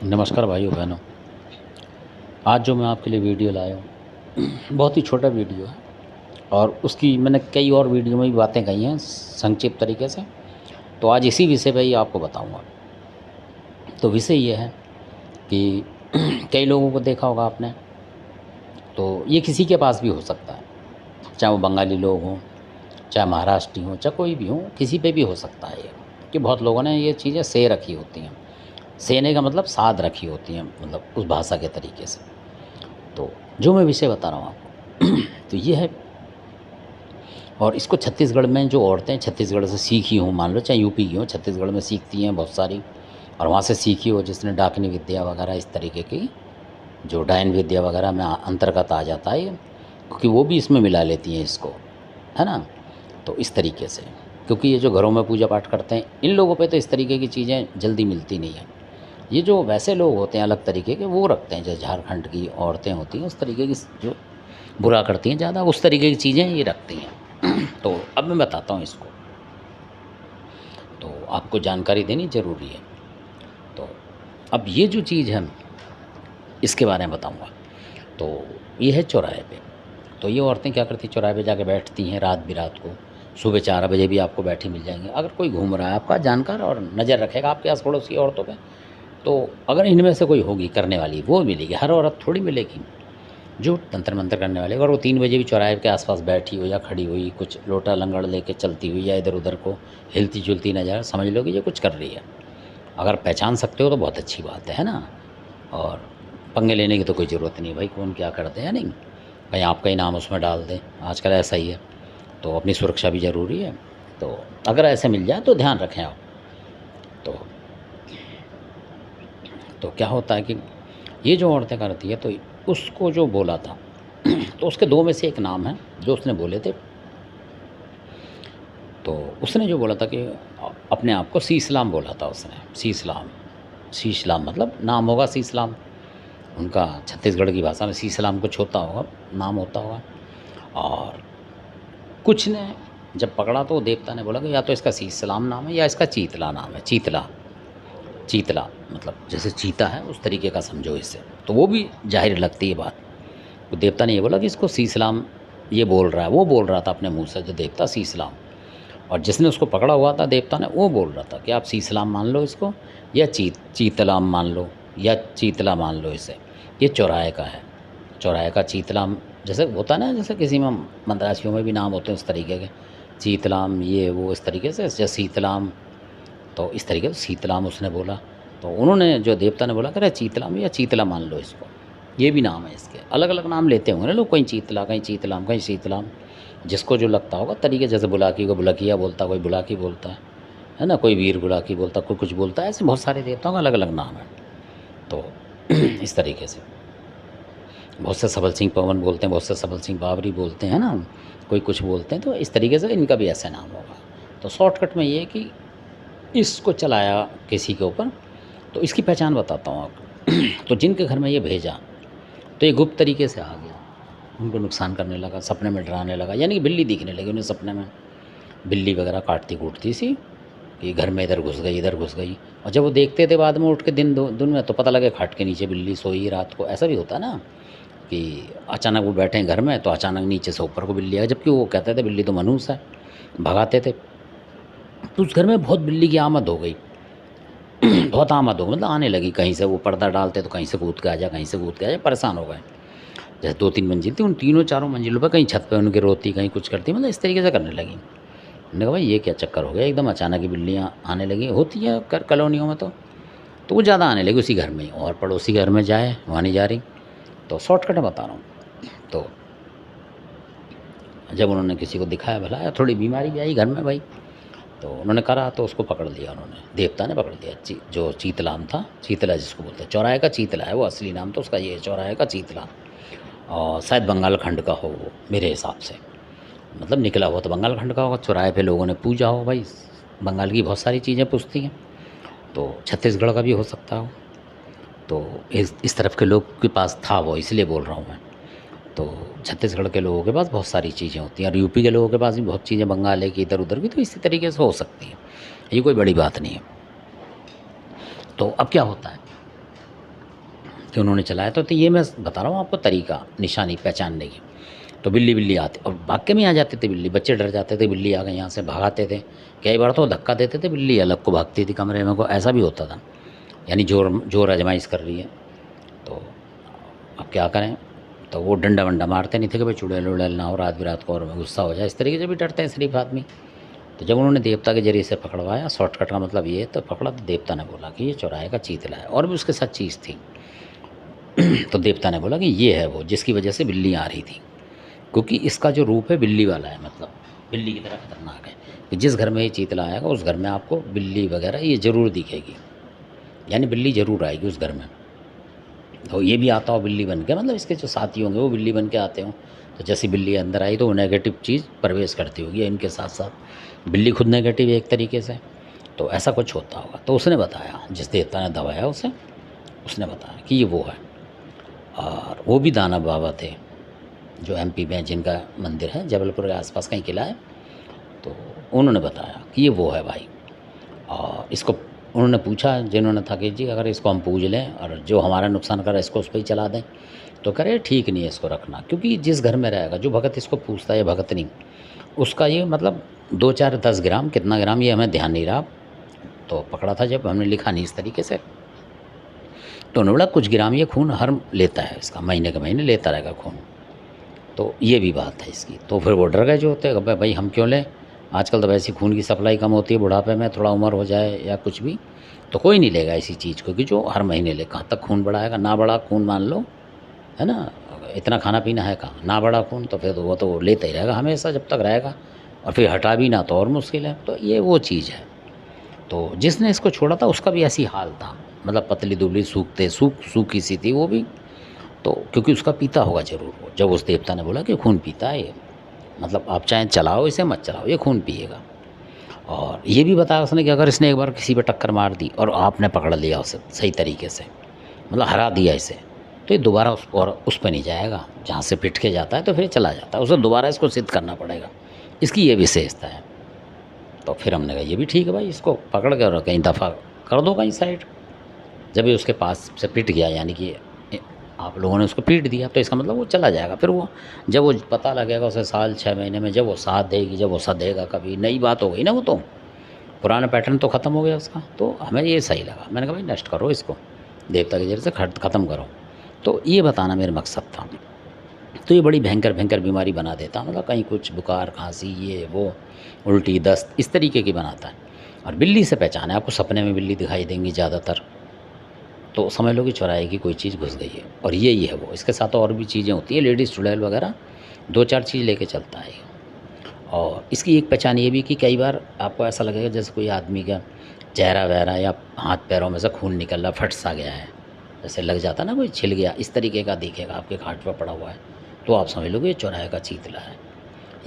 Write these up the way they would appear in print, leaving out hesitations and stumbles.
नमस्कार भाइयों बहनों। आज जो मैं आपके लिए वीडियो लाया हूँ बहुत ही छोटा वीडियो है और उसकी मैंने कई और वीडियो में भी बातें कही हैं संक्षिप्त तरीके से। तो आज इसी विषय पे ही आपको बताऊँगा। तो विषय ये है कि कई लोगों को देखा होगा आपने, तो ये किसी के पास भी हो सकता है, चाहे वो बंगाली लोग हों, चाहे महाराष्ट्री हों, चाहे कोई भी हो, किसी पे भी हो सकता है ये। कि बहुत लोगों ने ये चीज़ें सह रखी होती हैं। सहने का मतलब साध रखी होती हैं, मतलब उस भाषा के तरीके से। तो जो मैं विषय बता रहा हूँ आपको तो ये है। और इसको छत्तीसगढ़ में जो औरतें छत्तीसगढ़ से सीखी हों, मान लो चाहे यूपी की हों, छत्तीसगढ़ में सीखती हैं बहुत सारी, और वहाँ से सीखी हो जिसने डाकनी विद्या वगैरह इस तरीके की, जो डायन विद्या वगैरह में अंतर्गत आ जाता है ये, क्योंकि वो भी इसमें मिला लेती हैं इसको, है ना। तो इस तरीके से, क्योंकि ये जो घरों में पूजा पाठ करते हैं इन लोगों पे तो इस तरीके की चीज़ें जल्दी मिलती नहीं हैं। ये जो वैसे लोग होते हैं अलग तरीके के, वो रखते हैं, जैसे झारखंड की औरतें होती हैं उस तरीके की, जो बुरा करती हैं ज़्यादा, उस तरीके की चीज़ें ये रखती हैं। तो अब मैं बताता हूँ इसको, तो आपको जानकारी देनी ज़रूरी है। तो अब ये जो चीज़ है इसके बारे में बताऊँगा। तो ये है चौराहे पे। तो ये औरतें क्या करती हैं, चौराहे पे जाके बैठती हैं रात बिरात को। सुबह 4 बजे भी आपको बैठी मिल जाएंगी। अगर कोई घूम रहा है आपका जानकार और नज़र रखेगा आपके आस पड़ोस की औरतों पे, तो अगर इनमें से कोई होगी करने वाली, वो मिलेगी। हर औरत थोड़ी मिलेगी जो तंत्र मंत्र करने वाली। अगर वो 3 बजे भी चौराहे के आसपास बैठी हो या खड़ी हुई, कुछ लोटा लंगड़ लेके चलती हुई या इधर उधर को हिलती जुलती नज़र, समझ लो कि ये कुछ कर रही है। अगर पहचान सकते हो तो बहुत अच्छी बात है ना। और पंगे लेने की तो कोई ज़रूरत नहीं भाई, कौन क्या करते हैं, नहीं कहीं आपका ही नाम उसमें डाल दें, आजकल ऐसा ही है। तो अपनी सुरक्षा भी ज़रूरी है। तो अगर ऐसे मिल जाए तो ध्यान रखें आप। तो क्या होता है कि ये जो औरतें करती है, तो उसको जो बोला था तो उसके 2 में से एक नाम है जो उसने बोले थे। तो उसने जो बोला था कि अपने आप को सीसलाम बोला था उसने। सीसलाम, शीशलाम मतलब नाम होगा सीसलाम। उनका छत्तीसगढ़ की भाषा में सीसलाम कुछ होता होगा, नाम होता होगा। और कुछ ने जब पकड़ा तो देवता ने बोला कि या तो इसका सीसलाम नाम है या इसका चीतला नाम है। चीतला, चीतला मतलब जैसे चीता है उस तरीके का समझो इसे। तो वो भी जाहिर लगती है बात। तो देवता ने ये बोला कि इसको सीसलाम ये बोल रहा है। वो बोल रहा था अपने मुंह से, जो देवता सीसलाम। और जिसने उसको पकड़ा हुआ था देवता ने, वो बोल रहा था कि आप सीसलाम मान लो इसको, या चीतलाम मान लो, या चीतला मान लो इसे। ये चौराहे का है। चौराहे का चीतलाम जैसे होता है ना, जैसे किसी में मद्रासियों में भी नाम होते हैं उस तरीके के, चीतलाम ये वो इस तरीके से, या सीतलाम। तो इस तरीके से सीतलाम उसने बोला। तो उन्होंने, जो देवता ने बोला, कह रहे चीतलाम या चीतला मान लो इसको। ये भी नाम है इसके, अलग अलग नाम लेते होंगे ना लोग, कहीं चीतला, कहीं चीतलाम, कहीं सीतलाम, जिसको जो लगता होगा तरीके। जैसे बुलाकी को बुलकिया बोलता, कोई बुलाकी बोलता है ना, कोई वीर बुलाकी बोलता, कोई कुछ बोलता है। ऐसे बहुत सारे देवताओं का अलग अलग नाम है। तो इस तरीके से बहुत से सबल सिंह पवन बोलते हैं, बहुत से सबल सिंह बावरी बोलते हैं ना, कोई कुछ बोलते हैं। तो इस तरीके से इनका भी ऐसा नाम होगा। तो शॉर्टकट में ये है कि इसको चलाया किसी के ऊपर, तो इसकी पहचान बताता हूँ आपको। तो जिनके घर में ये भेजा, तो ये गुप्त तरीके से आ गया, उनको नुकसान करने लगा, सपने में डराने लगा। यानी कि बिल्ली दिखने लगी उन्हें सपने में, बिल्ली वगैरह काटती कूटती सी, कि घर में इधर घुस गई, इधर घुस गई। और जब वो देखते थे बाद में उठ के दिन में, तो पता लगे खाट के नीचे बिल्ली सोई रात को। ऐसा भी होता है ना कि अचानक वो बैठे हैं घर में, तो अचानक नीचे से ऊपर को बिल्ली आ, जबकि वो कहते थे बिल्ली तो मनुष्य है, भगाते थे। तो उस घर में बहुत बिल्ली की आमद हो गई। बहुत आमद हो, मतलब आने लगी कहीं से। वो पर्दा डालते तो कहीं से कूद के आ जाए, कहीं से कूद के आ जाए, परेशान हो गए। जैसे 2-3 मंजिल थी, उन तीनों चारों मंजिलों पर कहीं छत पे उनके रोती, कहीं कुछ करती, मतलब इस तरीके से करने लगी। मैंने कहा भाई ये क्या चक्कर हो गया, एकदम अचानक ही बिल्लियाँ आने लगी। होती है कॉलोनियों में। तो वो ज़्यादा आने लगी उसी घर में ही, और पड़ोसी घर में जाए वहाँ नहीं जा रही। तो शॉर्टकट बता रहा हूँ। तो जब उन्होंने किसी को दिखाया, भला थोड़ी बीमारी भी आई घर में भाई, तो उन्होंने करा, तो उसको पकड़ लिया उन्होंने, देवता ने पकड़ लिया। जो चीतलाम था, चीतला जिसको बोलते हैं, चौराहे का चीतला है वो असली नाम, तो उसका ये है चौराहे का चीतला। और शायद बंगाल खंड का हो वो, मेरे हिसाब से, मतलब निकला हुआ तो बंगाल खंड का होगा। चौराहे पे लोगों ने पूजा हो भाई, बंगाल की बहुत सारी चीज़ें पूछती हैं, तो छत्तीसगढ़ का भी हो सकता हो। तो इस तरफ के लोग के पास था वो, इसलिए बोल रहा हूँ मैं। तो छत्तीसगढ़ के लोगों के पास बहुत सारी चीज़ें होती हैं, और यूपी के लोगों के पास भी बहुत चीज़ें, बंगाल है कि इधर उधर भी, तो इसी तरीके से हो सकती है। ये कोई बड़ी बात नहीं है। तो अब क्या होता है, कि उन्होंने चलाया। तो ये मैं बता रहा हूँ आपको तरीका निशानी पहचानने की। तो बिल्ली बिल्ली आती और भाग के में आ जाती थी बिल्ली, बच्चे डर जाते थे बिल्ली आ गई यहाँ से, भगाते थे। कई बार तो धक्का देते थे, बिल्ली अलग को भागती थी कमरे में को, ऐसा भी होता था। यानी जोर जोर आजमाइश कर रही है। तो अब क्या करें, तो वो डंडा वंडा मारते नहीं थे कि भाई चुड़ैल उड़ैल ना हो रात बिरात को और गुस्सा हो जाए, इस तरीके से भी डरते हैं शरीफ आदमी। तो जब उन्होंने देवता के जरिए से पकड़वाया, शॉर्टकट का मतलब ये, तो पकड़ा तो देवता ने बोला कि ये चौराहे का चीतला है, और भी उसके साथ चीज़ थी। तो देवता ने बोला कि ये है वो जिसकी वजह से बिल्ली आ रही थी, क्योंकि इसका जो रूप है बिल्ली वाला है, मतलब बिल्ली की तरह खतरनाक है कि जिस घर में ये चीतला आएगा उस घर में आपको बिल्ली वगैरह ये ज़रूर दिखेगी, यानी बिल्ली ज़रूर आएगी उस घर में। तो ये भी आता हो बिल्ली बन के, मतलब इसके जो साथी होंगे वो बिल्ली बन के आते हों। तो जैसी बिल्ली अंदर आई तो वो नेगेटिव चीज़ प्रवेश करती होगी, इनके साथ साथ बिल्ली खुद नेगेटिव है एक तरीके से। तो ऐसा कुछ होता होगा। तो उसने बताया, जिस देवता ने दबाया उसे, उसने बताया कि ये वो है। और वो भी दानव बाबा थे जो एमपी में, जिनका मंदिर है जबलपुर के आसपास कहीं किला है। तो उन्होंने बताया कि ये वो है भाई। और इसको उन्होंने पूछा जिन्होंने था कि जी अगर इसको हम पूज लें और जो हमारा नुकसान करे इसको उस पर ही चला दें, तो करे ठीक नहीं है इसको रखना, क्योंकि जिस घर में रहेगा जो भगत इसको पूछता है या भगत नहीं, उसका ये मतलब 2 4 10 ग्राम कितना ग्राम ये हमें ध्यान नहीं रहा। तो पकड़ा था जब हमने लिखा नहीं इस तरीके से, तो उन्होंने बोला कुछ ग्राम ये खून हर लेता है, इसका महीने के महीने लेता रहेगा खून। तो ये भी बात है इसकी। तो फिर वो डर गए जो होते हैं, भाई हम क्यों लें, आजकल तो वैसी खून की सप्लाई कम होती है, बुढ़ापे में थोड़ा उम्र हो जाए या कुछ भी, तो कोई नहीं लेगा इसी चीज़ को कि जो हर महीने ले। कहाँ तक खून बढ़ाएगा, ना बड़ा खून मान लो, है ना, इतना खाना पीना है कहाँ, ना बड़ा खून, तो फिर वो तो लेता ही रहेगा हमेशा जब तक रहेगा, और फिर हटा भी ना तो और मुश्किल है। तो ये वो चीज़ है। तो जिसने इसको छोड़ा था उसका भी ऐसी हाल था, मतलब पतली दुबली सूखी सी थी वो भी। तो क्योंकि उसका पीता होगा ज़रूर वो, जब उस देवता ने बोला कि खून पीता है ये, मतलब आप चाहे चलाओ इसे मत चलाओ ये खून पिएगा। और ये भी बताया उसने कि अगर इसने एक बार किसी पे टक्कर मार दी और आपने पकड़ लिया उसे सही तरीके से, मतलब हरा दिया इसे, तो ये दोबारा उस पर नहीं जाएगा, जहाँ से पिट के जाता है तो फिर चला जाता है, उसे दोबारा इसको सिद्ध करना पड़ेगा। इसकी ये विशेषता है। तो फिर हमने कहा ये भी ठीक है भाई, इसको पकड़ कर कहीं दफ़ा कर दो कहीं साइड। जब ये उसके पास से पिट गया, यानी कि आप लोगों ने उसको पीट दिया, तो इसका मतलब वो चला जाएगा। फिर वो जब वो पता लगेगा उसे साल 6 महीने में, जब वो साथ देगी, जब वो सधेगा, कभी नई बात हो गई ना, वो तो पुराना पैटर्न तो ख़त्म हो गया उसका। तो हमें ये सही लगा, मैंने कहा भाई नष्ट करो इसको, देवता के जरिए से ख़त्म करो। तो ये बताना मेरा मकसद था। तो ये बड़ी भयंकर भयंकर बीमारी बना देता, मतलब कहीं कुछ बुखार खांसी ये वो उल्टी दस्त इस तरीके की बनाता है। और बिल्ली से पहचान है, आपको सपने में बिल्ली दिखाई देंगी ज़्यादातर, तो समझ लो कि चौराहे की कोई चीज़ घुस गई है। और यही है वो, इसके साथ और भी चीज़ें होती हैं, लेडीज़ चुड़ैल वगैरह 2 4 चीज़ लेके चलता है ये। और इसकी एक पहचान ये भी कि कई बार आपको ऐसा लगेगा जैसे कोई आदमी का चेहरा वहरा या हाथ पैरों में से खून निकल रहा, फट सा गया है, जैसे लग जाता ना कोई छिल गया, इस तरीके का दिखेगा आपके खाट पर पड़ा हुआ है, तो आप समझ लो कि ये चौराहे का चीतला है।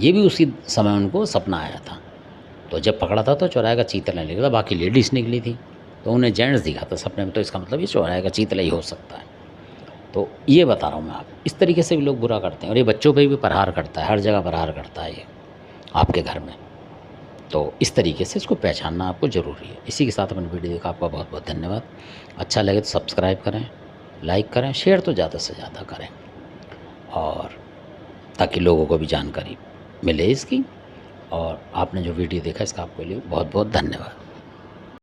ये भी उसी समय उनको सपना आया था। तो जब पकड़ा था तो चौराहे का चीतला नहीं निकला, बाकी लेडीज़ निकली थी, तो उन्हें जेंट्स दिखा था सपने में, तो इसका मतलब ये चौराहे का चीतला ही हो सकता है। तो ये बता रहा हूँ मैं आपको, इस तरीके से भी लोग बुरा करते हैं। और ये बच्चों पे भी प्रहार करता है, हर जगह प्रहार करता है ये आपके घर में। तो इस तरीके से इसको पहचानना आपको ज़रूरी है। इसी के साथ अपन वीडियो देखा, आपका बहुत बहुत धन्यवाद। अच्छा लगे तो सब्सक्राइब करें, लाइक करें, शेयर तो ज़्यादा से ज़्यादा करें, और ताकि लोगों को भी जानकारी मिले इसकी। और आपने जो वीडियो देखा इसका आपके लिए बहुत बहुत धन्यवाद।